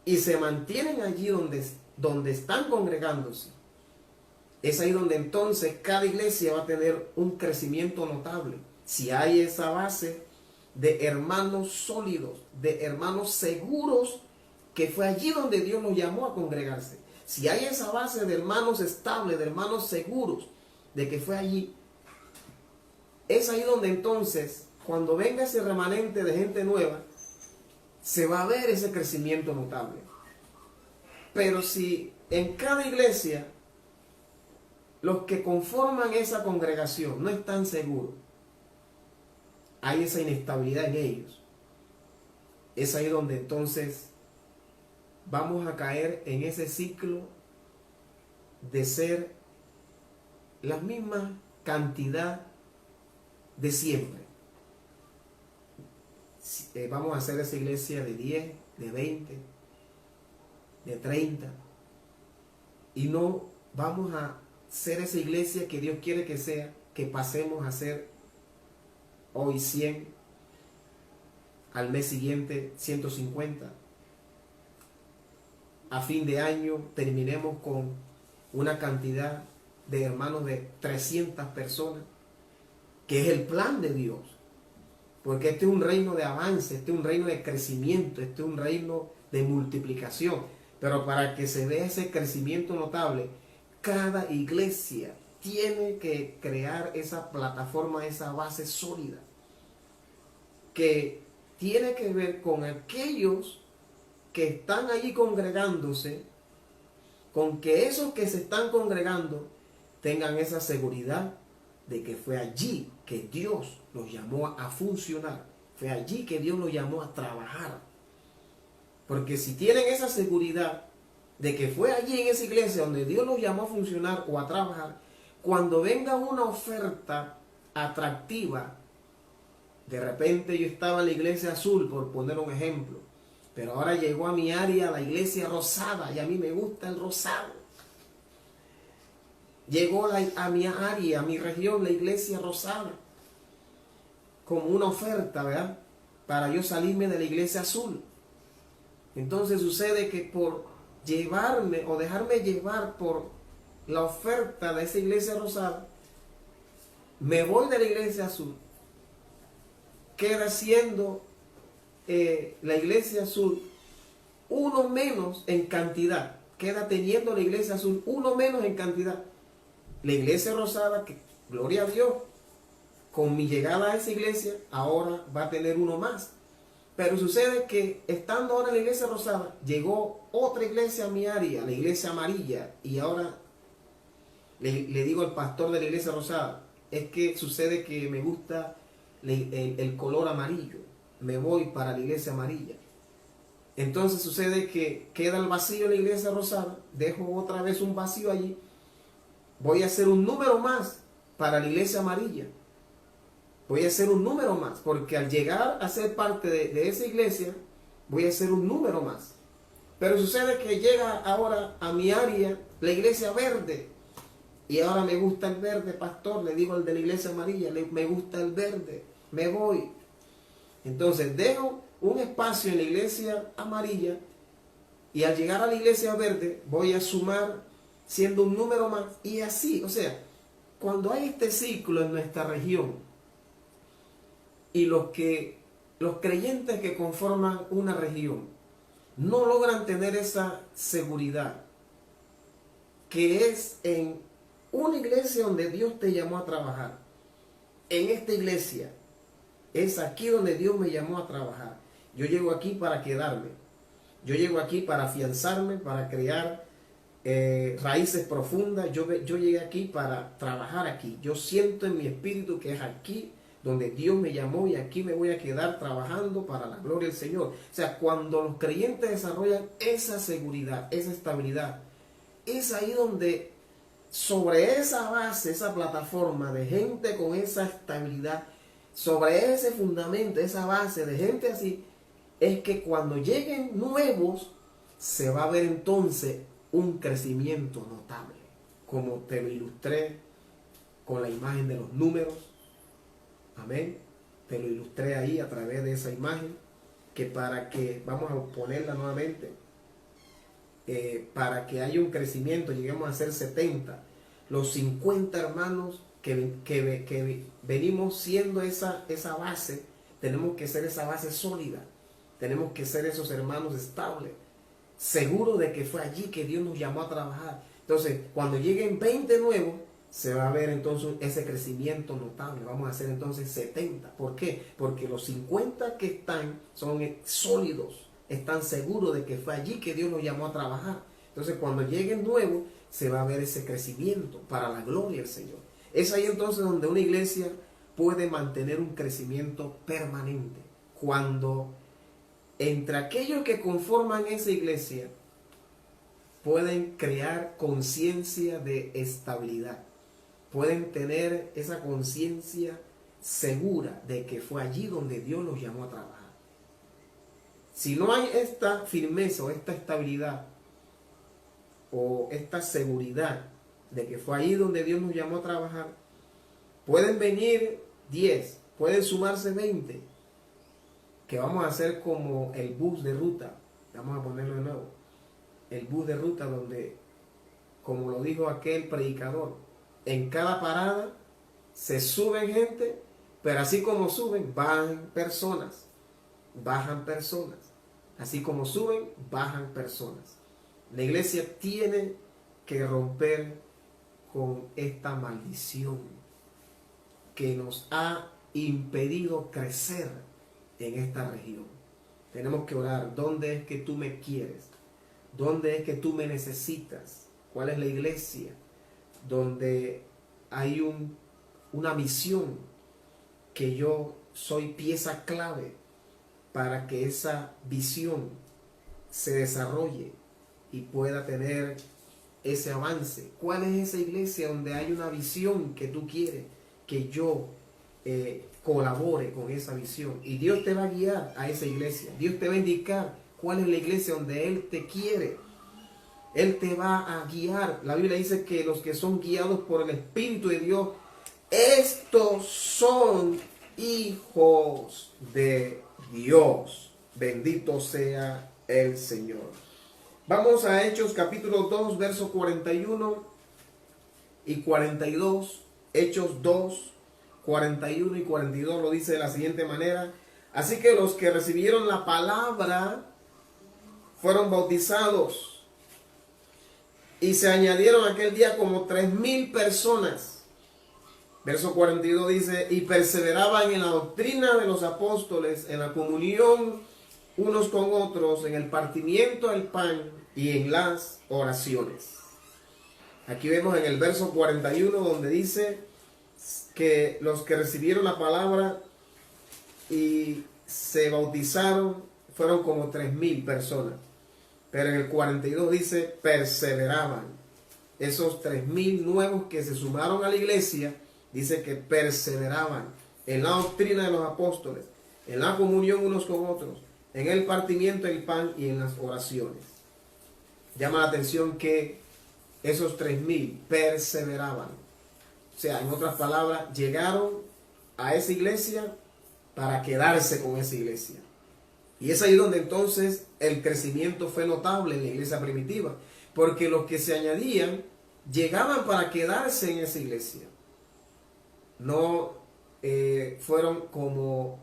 y se mantienen allí donde están congregándose, es ahí donde entonces cada iglesia va a tener un crecimiento notable. Si hay esa base de hermanos sólidos, de hermanos seguros, que fue allí donde Dios los llamó a congregarse. Si hay esa base de hermanos estables, de hermanos seguros, de que fue allí, es ahí donde entonces, cuando venga ese remanente de gente nueva, se va a ver ese crecimiento notable. Pero si en cada iglesia los que conforman esa congregación no están seguros, hay esa inestabilidad en ellos, es ahí donde entonces vamos a caer en ese ciclo de ser la misma cantidad de siempre. Vamos a hacer esa iglesia de 10, de 20, de 30, y no vamos a ser esa iglesia que Dios quiere que sea, que pasemos a ser hoy 100, al mes siguiente 150, a fin de año terminemos con una cantidad de hermanos de 300 personas, que es el plan de Dios, porque este es un reino de avance, este es un reino de crecimiento, este es un reino de multiplicación. Pero para que se vea ese crecimiento notable, cada iglesia tiene que crear esa plataforma, esa base sólida, que tiene que ver con aquellos que están allí congregándose, con que esos que se están congregando tengan esa seguridad de que fue allí que Dios los llamó a funcionar, fue allí que Dios los llamó a trabajar. Porque si tienen esa seguridad de que fue allí en esa iglesia donde Dios los llamó a funcionar o a trabajar, cuando venga una oferta atractiva, de repente yo estaba en la iglesia azul, por poner un ejemplo, pero ahora llegó a mi área la iglesia rosada y a mí me gusta el rosado. Llegó a mi área, a mi región, la iglesia rosada, como una oferta, ¿verdad?, para yo salirme de la iglesia azul. Entonces sucede que por llevarme o dejarme llevar por la oferta de esa iglesia rosada, me voy de la iglesia azul. Queda siendo la iglesia azul uno menos en cantidad. Queda teniendo la iglesia azul uno menos en cantidad. La iglesia rosada, que gloria a Dios, con mi llegada a esa iglesia, ahora va a tener uno más. Pero sucede que estando ahora en la iglesia rosada, llegó otra iglesia a mi área, la iglesia amarilla, y ahora le digo al pastor de la iglesia rosada, es que sucede que me gusta el color amarillo, me voy para la iglesia amarilla. Entonces sucede que queda el vacío en la iglesia rosada, dejo otra vez un vacío allí, voy a hacer un número más para la iglesia amarilla. Voy a hacer un número más, porque al llegar a ser parte de esa iglesia, voy a hacer un número más. Pero sucede que llega ahora a mi área la iglesia verde, y ahora me gusta el verde, pastor, le digo al de la iglesia amarilla, me gusta el verde, me voy. Entonces dejo un espacio en la iglesia amarilla, y al llegar a la iglesia verde, voy a sumar siendo un número más, y así, o sea, cuando hay este ciclo en nuestra región, y los creyentes que conforman una región no logran tener esa seguridad, que es en una iglesia donde Dios te llamó a trabajar. En esta iglesia es aquí donde Dios me llamó a trabajar. Yo llego aquí para quedarme. Yo llego aquí para afianzarme, para crear raíces profundas. Yo llegué aquí para trabajar aquí. Yo siento en mi espíritu que es aquí donde Dios me llamó, y aquí me voy a quedar trabajando para la gloria del Señor. O sea, cuando los creyentes desarrollan esa seguridad, esa estabilidad, es ahí donde sobre esa base, esa plataforma de gente con esa estabilidad, sobre ese fundamento, esa base de gente así, es que cuando lleguen nuevos, se va a ver entonces un crecimiento notable, como te lo ilustré con la imagen de los números. Amén. Te lo ilustré ahí a través de esa imagen, que para que, vamos a ponerla nuevamente, para que haya un crecimiento, lleguemos a ser 70, los 50 hermanos que venimos siendo esa base, tenemos que ser esa base sólida, tenemos que ser esos hermanos estables, seguros de que fue allí que Dios nos llamó a trabajar. Entonces, cuando lleguen 20 nuevos, se va a ver entonces ese crecimiento notable. Vamos a hacer entonces 70. ¿Por qué? Porque los 50 que están son sólidos, están seguros de que fue allí que Dios los llamó a trabajar. Entonces cuando lleguen nuevos, se va a ver ese crecimiento para la gloria del Señor. Es ahí entonces donde una iglesia puede mantener un crecimiento permanente. Cuando entre aquellos que conforman esa iglesia pueden crear conciencia de estabilidad. Pueden tener esa conciencia segura de que fue allí donde Dios los llamó a trabajar. Si no hay esta firmeza o esta estabilidad o esta seguridad de que fue allí donde Dios nos llamó a trabajar, pueden venir 10, pueden sumarse 20, que vamos a hacer como el bus de ruta. Vamos a ponerlo de nuevo. El bus de ruta donde, como lo dijo aquel predicador, en cada parada se suben gente, pero así como suben, bajan personas. Bajan personas. Así como suben, bajan personas. La iglesia tiene que romper con esta maldición que nos ha impedido crecer en esta región. Tenemos que orar. ¿Dónde es que tú me quieres? ¿Dónde es que tú me necesitas? ¿Cuál es la iglesia donde hay una misión que yo soy pieza clave para que esa visión se desarrolle y pueda tener ese avance? ¿Cuál es esa iglesia donde hay una visión que tú quieres que yo colabore con esa visión? Y Dios te va a guiar a esa iglesia. Dios te va a indicar cuál es la iglesia donde Él te quiere. Él te va a guiar. La Biblia dice que los que son guiados por el Espíritu de Dios, estos son hijos de Dios. Bendito sea el Señor. Vamos a Hechos capítulo 2, versos 41 y 42. Hechos 2, 41 y 42 lo dice de la siguiente manera. Así que los que recibieron la palabra fueron bautizados. Y se añadieron aquel día como 3,000 personas. Verso 42 dice, y perseveraban en la doctrina de los apóstoles, en la comunión unos con otros, en el partimiento del pan y en las oraciones. Aquí vemos en el verso 41 donde dice que los que recibieron la palabra y se bautizaron fueron como 3,000 personas. Pero en el 42 dice, perseveraban. Esos 3,000 nuevos que se sumaron a la iglesia, dice que perseveraban en la doctrina de los apóstoles, en la comunión unos con otros, en el partimiento del pan y en las oraciones. Llama la atención que esos 3,000 perseveraban. O sea, en otras palabras, llegaron a esa iglesia para quedarse con esa iglesia. Y es ahí donde entonces el crecimiento fue notable en la iglesia primitiva, porque los que se añadían llegaban para quedarse en esa iglesia. No fueron como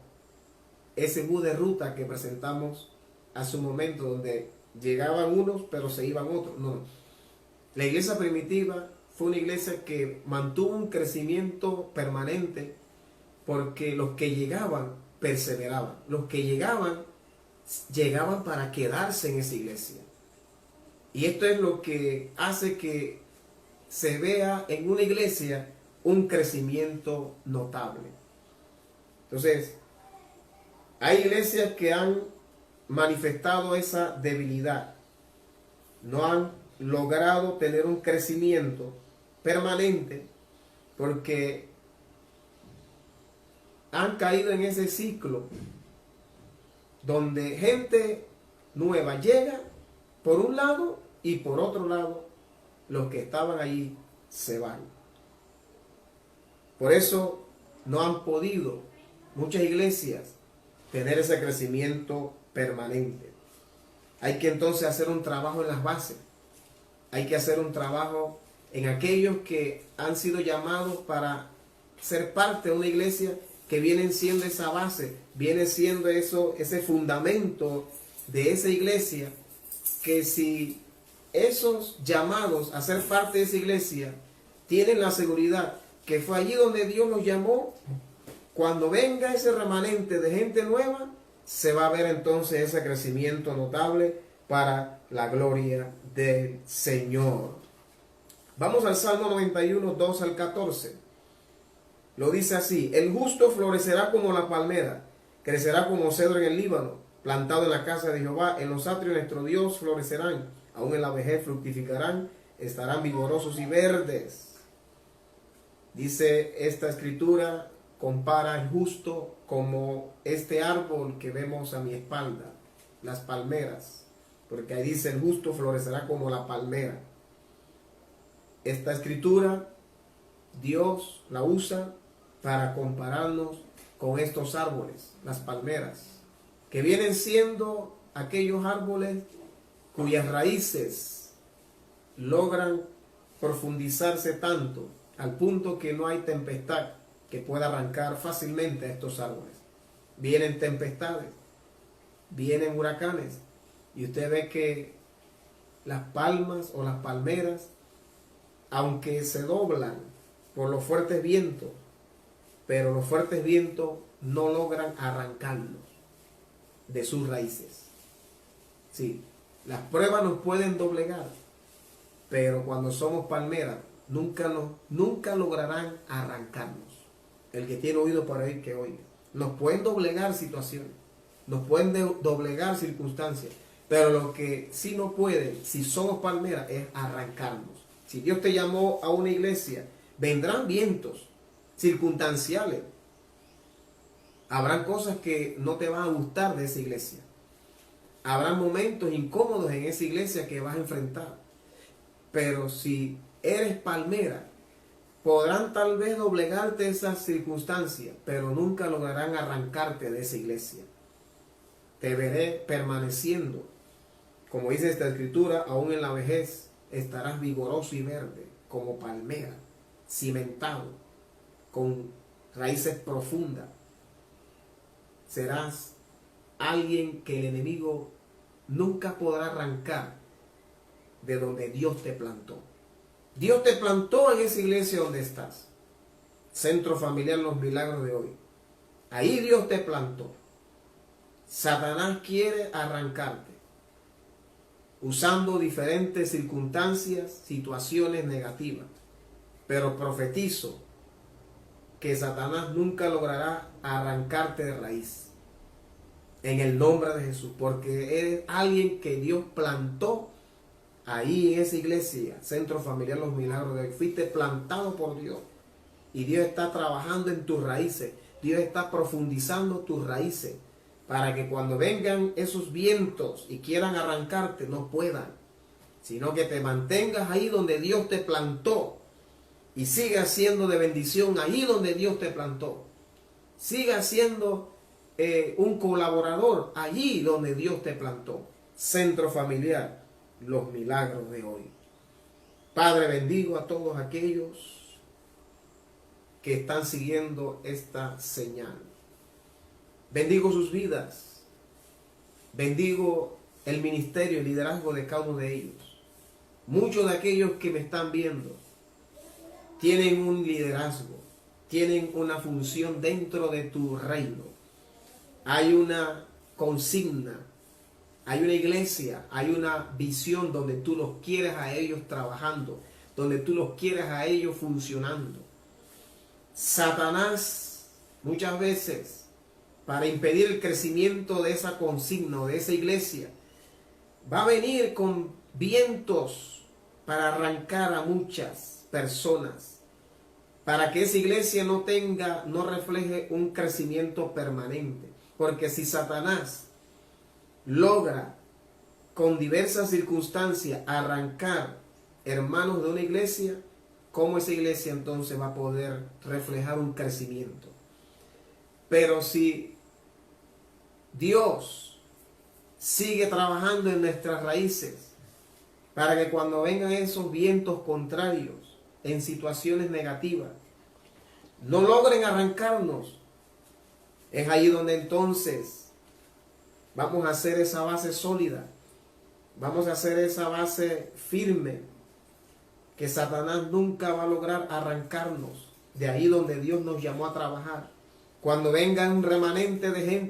ese bus de ruta que presentamos hace un momento, donde llegaban unos pero se iban otros. No, la iglesia primitiva fue una iglesia que mantuvo un crecimiento permanente, porque los que llegaban perseveraban. Los que llegaban para quedarse en esa iglesia. Y esto es lo que hace que se vea en una iglesia un crecimiento notable. Entonces, hay iglesias que han manifestado esa debilidad. No han logrado tener un crecimiento permanente porque han caído en ese ciclo donde gente nueva llega por un lado y por otro lado los que estaban allí se van. Por eso no han podido muchas iglesias tener ese crecimiento permanente. Hay que entonces hacer un trabajo en las bases. Hay que hacer un trabajo en aquellos que han sido llamados para ser parte de una iglesia, que vienen siendo esa base, viene siendo eso, ese fundamento de esa iglesia, que si esos llamados a ser parte de esa iglesia tienen la seguridad que fue allí donde Dios los llamó. Cuando venga ese remanente de gente nueva, se va a ver entonces ese crecimiento notable para la gloria del Señor. Vamos al Salmo 91, 2 al 14. Lo dice así: el justo florecerá como la palmera, crecerá como cedro en el Líbano, plantado en la casa de Jehová, en los atrios de nuestro Dios florecerán, aún en la vejez fructificarán, estarán vigorosos y verdes. Dice esta escritura, compara al justo como este árbol que vemos a mi espalda, las palmeras, porque ahí dice el justo florecerá como la palmera. Esta escritura Dios la usa para compararnos con estos árboles, las palmeras, que vienen siendo aquellos árboles cuyas raíces logran profundizarse tanto al punto que no hay tempestad que pueda arrancar fácilmente a estos árboles. Vienen tempestades, vienen huracanes, y usted ve que las palmas o las palmeras, aunque se doblan por los fuertes vientos, pero los fuertes vientos no logran arrancarlos de sus raíces. Sí, las pruebas nos pueden doblegar, pero cuando somos palmeras, nunca lograrán arrancarnos. El que tiene oído para oír, que oiga. Nos pueden doblegar situaciones, nos pueden doblegar circunstancias, pero lo que sí no puede, si somos palmeras, es arrancarnos. Si Dios te llamó a una iglesia, vendrán vientos circunstanciales. Habrán cosas que no te van a gustar de esa iglesia. Habrán momentos incómodos en esa iglesia que vas a enfrentar. Pero si eres palmera, podrán tal vez doblegarte esas circunstancias, pero nunca lograrán arrancarte de esa iglesia. Te veré permaneciendo. Como dice esta escritura, aún en la vejez estarás vigoroso y verde, como palmera, cimentado, con raíces profundas. Serás alguien que el enemigo nunca podrá arrancar de donde Dios te plantó. Dios te plantó en esa iglesia donde estás. Centro Familiar Los Milagros de hoy. Ahí Dios te plantó. Satanás quiere arrancarte, usando diferentes circunstancias, situaciones negativas. Pero profetizo que Satanás nunca logrará arrancarte de raíz. En el nombre de Jesús. Porque eres alguien que Dios plantó ahí en esa iglesia, Centro Familiar Los Milagros de hoy. Fuiste plantado por Dios. Y Dios está trabajando en tus raíces. Dios está profundizando tus raíces. Para que cuando vengan esos vientos y quieran arrancarte, no puedan. Sino que te mantengas ahí donde Dios te plantó. Y sigas siendo de bendición ahí donde Dios te plantó. Sigas siendo un colaborador allí donde Dios te plantó. Centro Familiar Los Milagros de hoy. Padre, bendigo a todos aquellos que están siguiendo esta señal. Bendigo sus vidas. Bendigo el ministerio, el liderazgo de cada uno de ellos. Muchos de aquellos que me están viendo tienen un liderazgo, tienen una función dentro de tu reino. Hay una consigna, hay una iglesia, hay una visión donde tú los quieres a ellos trabajando, donde tú los quieres a ellos funcionando. Satanás, muchas veces, para impedir el crecimiento de esa consigna o de esa iglesia, va a venir con vientos para arrancar a muchas personas, para que esa iglesia no refleje un crecimiento permanente. Porque si Satanás logra con diversas circunstancias arrancar hermanos de una iglesia, ¿cómo esa iglesia entonces va a poder reflejar un crecimiento? Pero si Dios sigue trabajando en nuestras raíces, para que cuando vengan esos vientos contrarios en situaciones negativas, no logren arrancarnos, es ahí donde entonces vamos a hacer esa base sólida, vamos a hacer esa base firme, que Satanás nunca va a lograr arrancarnos de ahí donde Dios nos llamó a trabajar. Cuando venga un remanente de gente